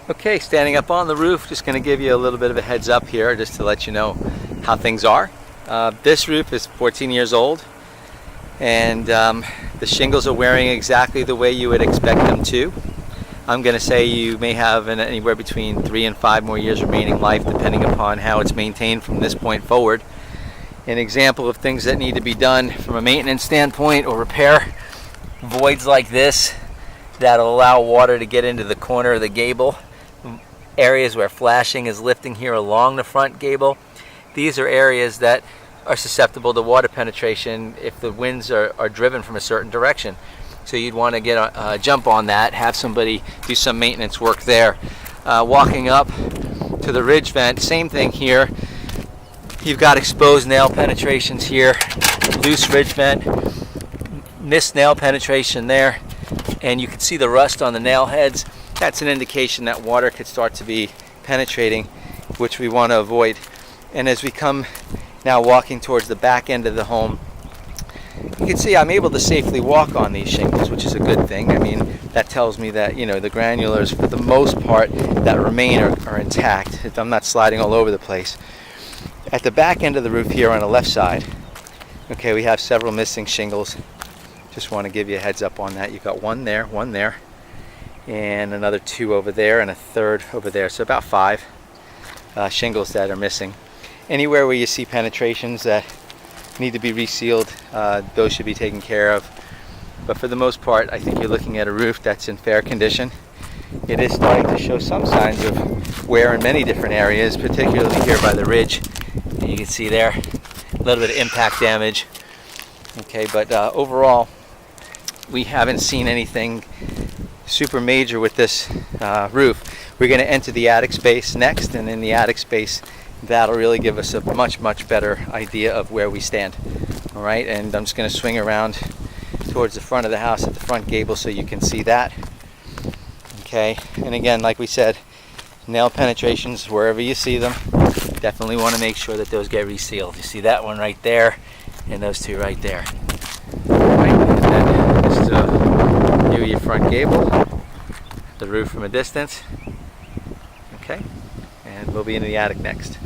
Okay, standing up on the roof, just going to give you a little bit of a heads up here just to let you know how things are. This roof is 14 years old, and the shingles are wearing exactly the way you would expect them to. I'm going to say you may have anywhere between 3 and 5 more years remaining life depending upon how it's maintained from this point forward. An example of things that need to be done from a maintenance standpoint or repair: voids like this that'll allow water to get into the corner of the gable, areas where flashing is lifting here along the front gable. These are areas that are susceptible to water penetration if the winds are driven from a certain direction. So you'd want to get a jump on that, have somebody do some maintenance work there. Walking up to the ridge vent, same thing here. You've got exposed nail penetrations here, loose ridge vent, missed nail penetration there, and you can see the rust on the nail heads. That's an indication that water could start to be penetrating, which we want to avoid. And as we come now walking towards the back end of the home, you can see I'm able to safely walk on these shingles, which is a good thing. I mean, that tells me that, you know, the granulars for the most part that remain are intact. I'm not sliding all over the place. At the back end of the roof here on the left side, okay, we have several missing shingles. Just want to give you a heads up on that. You've got one there, and another 2 over there, and a third over there. So about 5 shingles that are missing. Anywhere where you see penetrations that need to be resealed, those should be taken care of. But for the most part, I think you're looking at a roof that's in fair condition. It is starting to show some signs of wear in many different areas, particularly here by the ridge. You can see there a little bit of impact damage. Okay, but overall, we haven't seen anything super major with this roof. We're going to enter the attic space next, and in the attic space, that'll really give us a much better idea of where we stand. All right, and I'm just going to swing around towards the front of the house at the front gable so you can see that. Okay, and again, like we said, nail penetrations wherever you see them, definitely want to make sure that those get resealed. You see that one right there, and those 2 right there. All right, and then just view your front gable, the roof from a distance. Okay, and we'll be in the attic next.